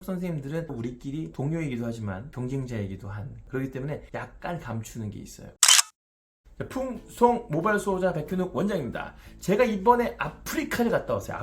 선생님들은 우리끼리 동료이기도 하지만 경쟁자이기도 한, 그렇기 때문에 약간 감추는 게 있어요. 풍송 모바일 수호자 백현욱 원장입니다. 제가 이번에 아프리카를 갔다 왔어요.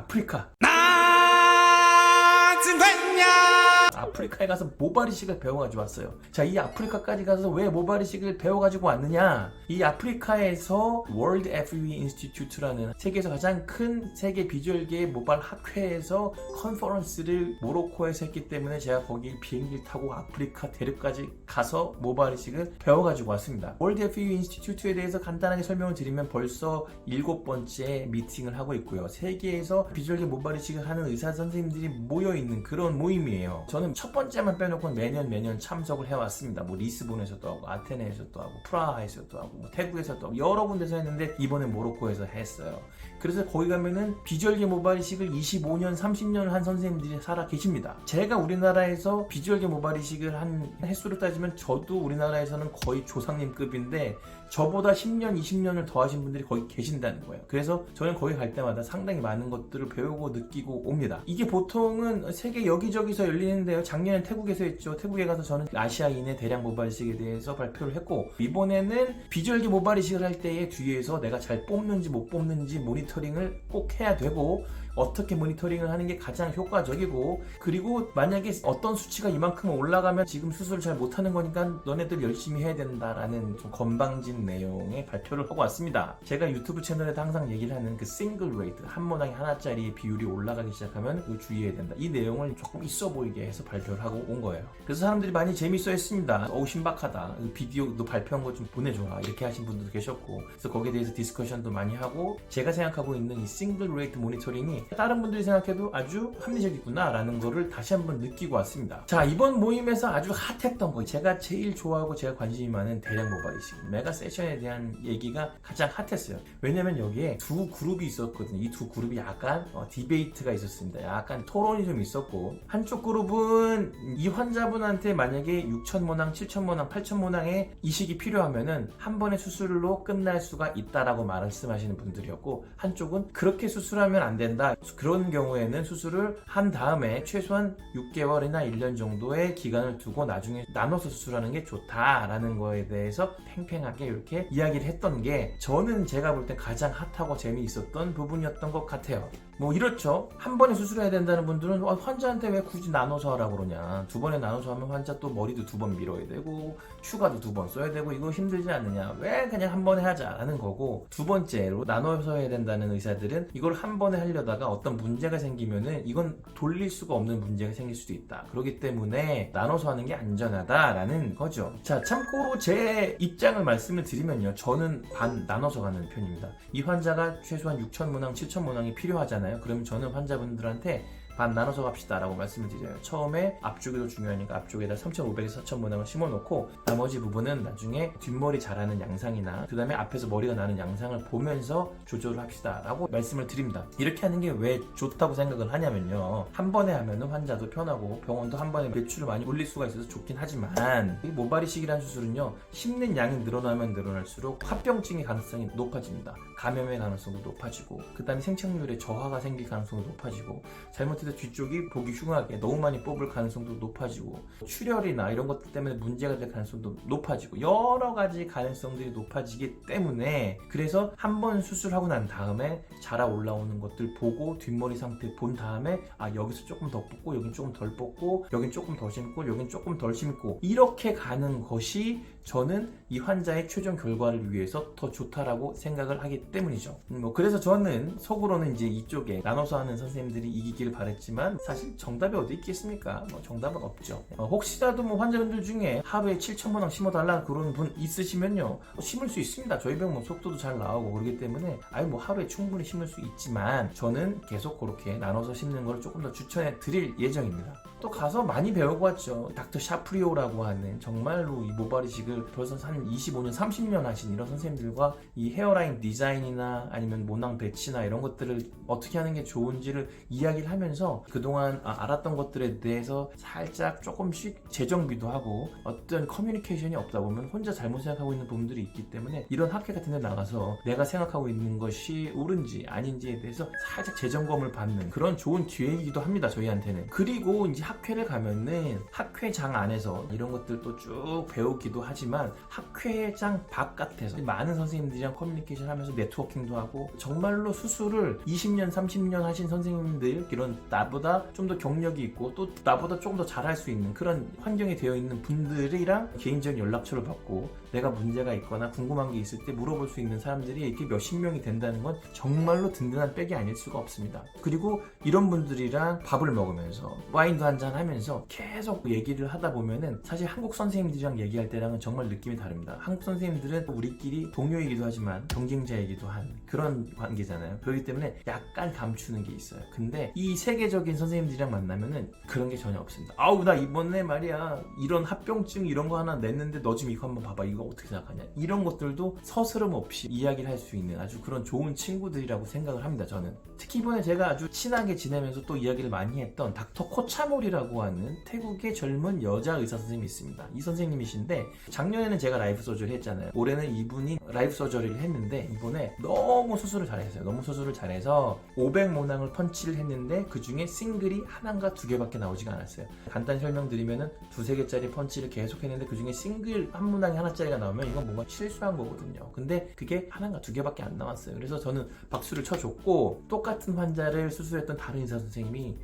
아프리카에 가서 모발이식을 배워가지고 왔어요. 자, 이 아프리카까지 가서 왜 모발이식을 배워가지고 왔느냐? 이 아프리카에서 World FEW Institute라는 세계에서 가장 큰 세계 비주얼계 모발 학회에서 컨퍼런스를 모로코에서 했기 때문에 제가 거기 비행기를 타고 아프리카 대륙까지 가서 모발이식을 배워가지고 왔습니다. World FEW Institute에 대해서 간단하게 설명을 드리면 벌써 7번째 미팅을 하고 있고요. 세계에서 비주얼계 모발이식을 하는 의사 선생님들이 모여있는 그런 모임이에요. 저는 첫 번째만 빼놓고 매년 참석을 해왔습니다. 뭐 리스본에서도 하고 아테네에서도 하고 프라하에서도 하고 뭐 태국에서도 하고 여러 군데서 했는데 이번에 모로코에서 했어요. 그래서 거기 가면은 비주얼계 모발이식을 25년 30년을 한 선생님들이 살아 계십니다. 제가 우리나라에서 비주얼계 모발이식을 한 횟수로 따지면 저도 우리나라에서는 거의 조상님급인데 저보다 10년 20년을 더 하신 분들이 거기 계신다는 거예요. 그래서 저는 거기 갈 때마다 상당히 많은 것들을 배우고 느끼고 옵니다. 이게 보통은 세계 여기저기서 열리는데요. 작년엔 태국에서 했죠. 태국에 가서 저는 아시아인의 대량 모발이식에 대해서 발표를 했고, 이번에는 비주얼계 모발이식을 할 때에 뒤에서 내가 잘 뽑는지 못 뽑는지 모니터링을 꼭 해야 되고, 어떻게 모니터링을 하는 게 가장 효과적이고, 그리고 만약에 어떤 수치가 이만큼 올라가면 지금 수술을 잘 못하는 거니까 너네들 열심히 해야 된다라는 좀 건방진 내용의 발표를 하고 왔습니다. 제가 유튜브 채널에도 항상 얘기를 하는 그 싱글 레이트, 한 모낭이 하나짜리 비율이 올라가기 시작하면 이거 주의해야 된다, 이 내용을 조금 있어 보이게 해서 발표를 하고 온 거예요. 그래서 사람들이 많이 재밌어 했습니다. 신박하다, 비디오도 발표한 거 좀 보내줘라, 이렇게 하신 분들도 계셨고, 그래서 거기에 대해서 디스커션도 많이 하고, 제가 생각하고 있는 이 싱글 레이트 모니터링이 다른 분들이 생각해도 아주 합리적이구나 라는 거를 다시 한번 느끼고 왔습니다. 자, 이번 모임에서 아주 핫했던 거, 제가 제일 좋아하고 제가 관심이 많은 대량 모발이식 메가 세션에 대한 얘기가 가장 핫했어요. 왜냐면 여기에 두 그룹이 있었거든요. 이 두 그룹이 약간 디베이트가 있었습니다. 약간 토론이 좀 있었고, 한쪽 그룹은 이 환자분한테 만약에 6,000모낭, 7,000모낭, 8,000모낭의 이식이 필요하면은 한 번의 수술로 끝날 수가 있다라고 말씀하시는 분들이었고, 한쪽은 그렇게 수술하면 안 된다, 그런 경우에는 수술을 한 다음에 최소한 6개월이나 1년 정도의 기간을 두고 나중에 나눠서 수술하는 게 좋다라는 거에 대해서 팽팽하게 이렇게 이야기를 했던 게, 저는 제가 볼 때 가장 핫하고 재미있었던 부분이었던 것 같아요. 뭐 이렇죠. 한 번에 수술해야 된다는 분들은 환자한테 왜 굳이 나눠서 하라고 그러냐, 두 번에 나눠서 하면 환자 또 머리도 두 번 밀어야 되고 휴가도 두 번 써야 되고 이거 힘들지 않느냐, 왜 그냥 한 번에 하자라는 거고, 두 번째로 나눠서 해야 된다는 의사들은 이걸 한 번에 하려다가 어떤 문제가 생기면은 이건 돌릴 수가 없는 문제가 생길 수도 있다, 그렇기 때문에 나눠서 하는 게 안전하다라는 거죠. 자, 참고로 제 입장을 말씀을 드리면요, 저는 반 나눠서 가는 편입니다. 이 환자가 최소한 6,000모낭, 7,000모낭이 필요하잖아요. 그러면 저는 환자분들한테 반 나눠서 갑시다 라고 말씀을 드려요. 처음에 앞쪽이 중요하니까 앞쪽에다 3,500에서 4,000모낭을 심어놓고, 나머지 부분은 나중에 뒷머리 자라는 양상이나 그 다음에 앞에서 머리가 나는 양상을 보면서 조절을 합시다 라고 말씀을 드립니다. 이렇게 하는 게 왜 좋다고 생각을 하냐면요, 한 번에 하면은 환자도 편하고 병원도 한 번에 매출을 많이 올릴 수가 있어서 좋긴 하지만, 이 모발이식이라는 수술은요, 심는 양이 늘어나면 늘어날수록 합병증의 가능성이 높아집니다. 감염의 가능성도 높아지고, 그 다음에 생착률에 저하가 생길 가능성도 높아지고, 잘못해서 뒤쪽이 보기 흉하게 너무 많이 뽑을 가능성도 높아지고, 출혈이나 이런 것들 때문에 문제가 될 가능성도 높아지고, 여러 가지 가능성들이 높아지기 때문에, 그래서 한 번 수술하고 난 다음에 자라 올라오는 것들 보고 뒷머리 상태 본 다음에 여기서 조금 더 뽑고 여긴 조금 덜 뽑고 여긴 조금 더 심고 여긴 조금 덜 심고, 이렇게 가는 것이 저는 이 환자의 최종 결과를 위해서 더 좋다라고 생각을 하기 때문이죠. 그래서 저는 속으로는 이제 이쪽에 나눠서 하는 선생님들이 이기길 바랬지만, 사실 정답이 어디 있겠습니까? 정답은 없죠. 혹시라도 환자분들 중에 하루에 7,000모낭 심어달라 그러는 분 있으시면요, 심을 수 있습니다. 저희 병원 속도도 잘 나오고 그러기 때문에 하루에 충분히 심을 수 있지만, 저는 계속 그렇게 나눠서 심는 걸 조금 더 추천해 드릴 예정입니다. 또 가서 많이 배우고 왔죠. 닥터 샤프리오라고 하는 정말로 이 모발이식을 벌써 한 25년 30년 하신 이런 선생님들과 이 헤어라인 디자인이나 아니면 모낭 배치나 이런 것들을 어떻게 하는 게 좋은지를 이야기를 하면서 하면서 그동안 알았던 것들에 대해서 살짝 조금씩 재정비도 하고 어떤 커뮤니케이션이 없다 보면 혼자 잘못 생각하고 있는 부분들이 있기 때문에 이런 학회 같은 데 나가서 내가 생각하고 있는 것이 옳은지 아닌지에 대해서 살짝 재점검을 받는 그런 좋은 기회이기도 합니다, 저희한테는. 그리고 이제 학회를 가면은 학회장 안에서 이런 것들도 쭉 배우기도 하지만 학회장 바깥에서 많은 선생님들이랑 커뮤니케이션 하면서 네트워킹도 하고 정말로 수술을 20년, 30년 하신 선생님들, 이런 나보다 좀 더 경력이 있고 또 나보다 조금 더 잘할 수 있는 그런 환경에 되어 있는 분들이랑 개인적인 연락처를 받고 내가 문제가 있거나 궁금한 게 있을 때 물어볼 수 있는 사람들이 이렇게 몇십 명이 된다는 건 정말로 든든한 백이 아닐 수가 없습니다. 그리고 이런 분들이랑 밥을 먹으면서 와인도 한잔 하면서 계속 얘기를 하다 보면은 사실 한국 선생님들이랑 얘기할 때랑은 정말 느낌이 다릅니다. 한국 선생님들은 우리끼리 동료이기도 하지만 경쟁자이기도 한 그런 관계잖아요. 그렇기 때문에 약간 감추는 게 있어요. 근데 이 세계적인 선생님들이랑 만나면은 그런 게 전혀 없습니다. 아우, 나 이번에 말이야 이런 합병증 이런 거 하나 냈는데 너 좀 이거 한번 봐봐, 이거 어떻게 생각하냐, 이런 것들도 서스럼 없이 이야기를 할 수 있는 아주 그런 좋은 친구들이라고 생각을 합니다, 저는. 특히 이번에 제가 아주 친하게 지내면서 또 이야기를 많이 했던 닥터 코차몰이라고 하는 태국의 젊은 여자 의사 선생님이 있습니다. 이 선생님이신데 작년에는 제가 라이프 서저리 했잖아요. 올해는 이분이 라이프 서저리를 했는데 이번에 너무 수술을 잘했어요. 너무 수술을 잘해서 500모낭을 펀치를 했는데 그 중에 싱글이 하나인가 두 개밖에 나오지가 않았어요. 간단히 설명드리면은 두세 개짜리 펀치를 계속 했는데 그 중에 싱글 한 모낭이 하나짜리가 나오면 이건 뭔가 실수한 거거든요. 근데 그게 하나인가 두 개밖에 안 나왔어요. 그래서 저는 박수를 쳐줬고, 똑같은 환자를 수술했던 다른 의사 선생님이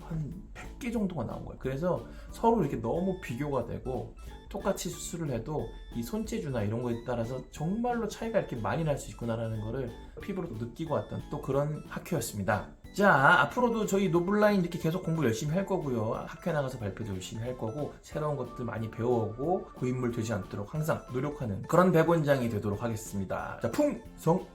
한 100개 정도가 나온 거예요. 그래서 서로 이렇게 너무 비교가 되고 똑같이 수술을 해도 이 손재주나 이런 거에 따라서 정말로 차이가 이렇게 많이 날 수 있구나라는 거를 피부로 느끼고 왔던 또 그런 학회였습니다. 자, 앞으로도 저희 노블라인 이렇게 계속 공부 열심히 할 거고요. 학회 나가서 발표도 열심히 할 거고 새로운 것들 많이 배워오고 고인물 되지 않도록 항상 노력하는 그런 백원장이 되도록 하겠습니다. 자, 풍성!